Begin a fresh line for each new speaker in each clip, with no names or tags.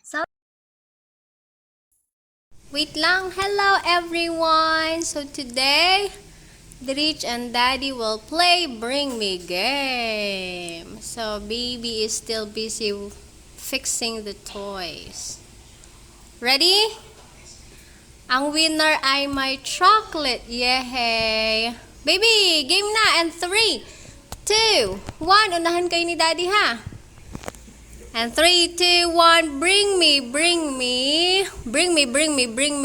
So, wait lang. Hello everyone. So today, Drich and Daddy will play Bring Me game. So baby is still busy fixing the toys. Ready? Ang winner ay my chocolate. Yay! Baby, game na. And 3, 2, 1. Unahan kayo ni Daddy ha. And 3, 2, 1, bring me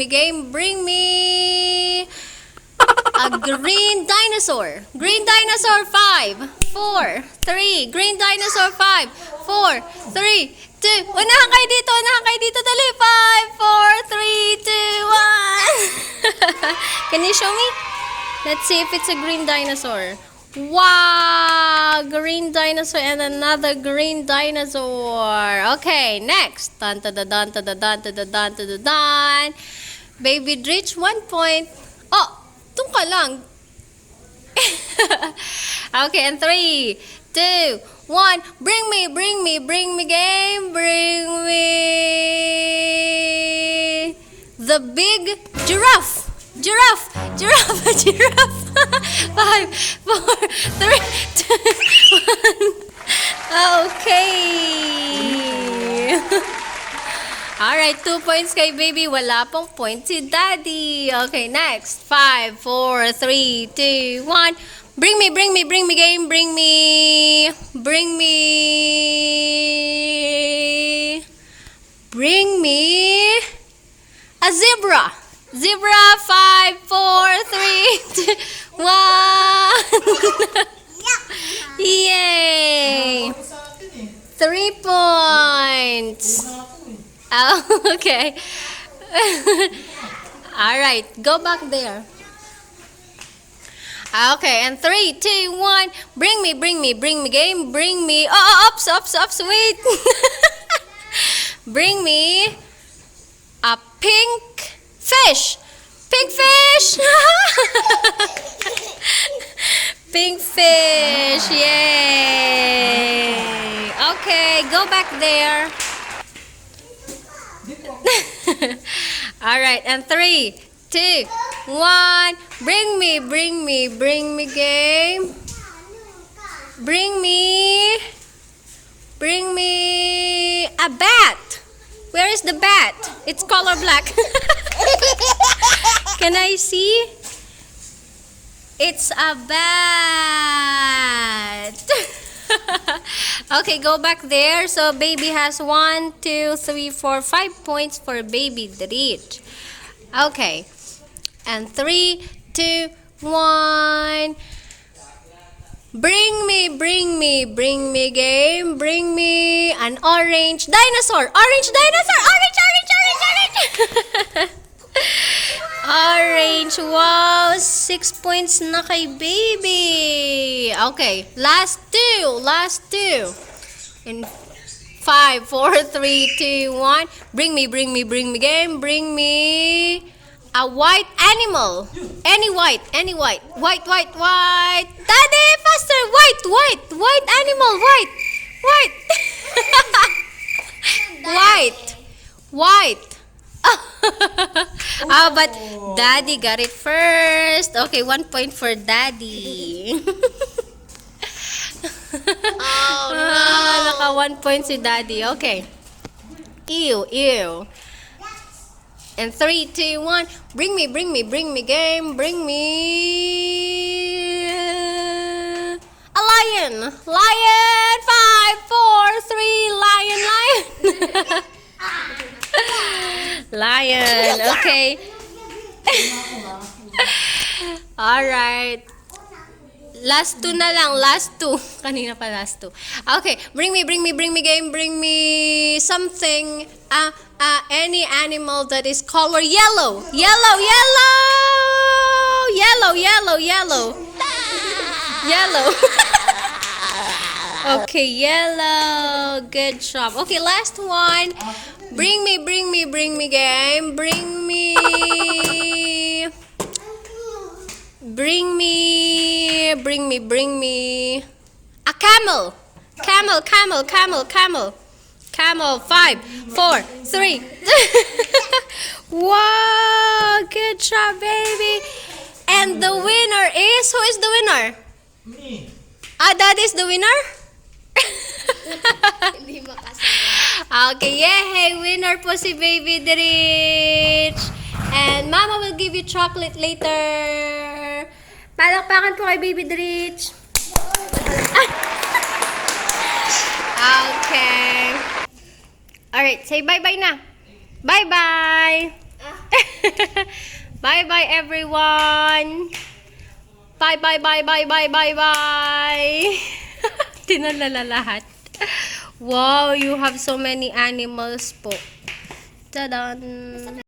game, bring me a green dinosaur. Green dinosaur, 5, 4, 3, green dinosaur, 5, 4, 3, 2, unahan kayo dito, dali, 5, 4, 3, 2, 1. Can you show me? Let's see if it's a green dinosaur. Wow! Green dinosaur and another green dinosaur. Okay, next. Dun, dun, dun, dun, dun, dun, dun, dun, dun, dun, dun. Baby Drich, 1 point. Oh, tung ka lang. Okay, and 3, 2, 1. Bring me game. Bring me the big giraffe. Giraffe. 5, 4, 3, 2, 1. Okay. Alright, 2 points kay baby. Wala pong point si Daddy. Okay, next. 5, 4, 3, 2, 1. Bring me game. Bring me a zebra. Zebra, 5, 4, 3, 2, 1. Yay! 3 points. Oh, okay. Alright, go back there. Okay, and 3, 2, 1. Bring me game. Bring me. Oh, ups, wait. Bring me a pink fish. Pink fish. Pink fish. Yay. Okay, go back there. All right, and 3, 2, 1. Bring me game. Bring me a bat. Where is the bat? It's color black. Can I see? It's a bat. Okay, go back there. So baby has 1, 2, 3, 4, 5 points for baby Drich. Okay. And 3, 2, 1. Bring me game. Bring me an orange dinosaur. Orange. Orange. Wow, 6 points na kay baby. Okay, last two. In 5, 4, 3, 2, 1. Bring me game. Bring me a white animal. Any white. White. Daddy, faster. White animal. White. White. Oh, but Daddy got it first. Okay, 1 point for Daddy. Oh, no. Naka 1 point si Daddy. Okay. Ew. And 3, 2, 1. Bring me game. Bring me a lion. 5, 4, 3. Lion. Lion. Okay. Alright. Last 2 na lang. Last 2. Kanina pa last 2. Okay. Bring me game. Bring me something. Any animal that is color yellow. Yellow. Okay, yellow. Good job. Okay, last one. Bring me game. Bring me a camel. camel. 5, 4, 3. Wow! Good job, baby. And the winner is, who is the winner?
Me.
Ah, Daddy is the winner?
Hindi makasagot.
Okay, yay! Winner po si Baby Drich. And Mama will give you chocolate later. Palakpakan po kay Baby Drich. Okay. Alright, say bye-bye na. Bye-bye. Bye-bye, everyone. Bye-bye. Tinalala lahat. Wow, you have so many animals po. Tadaan!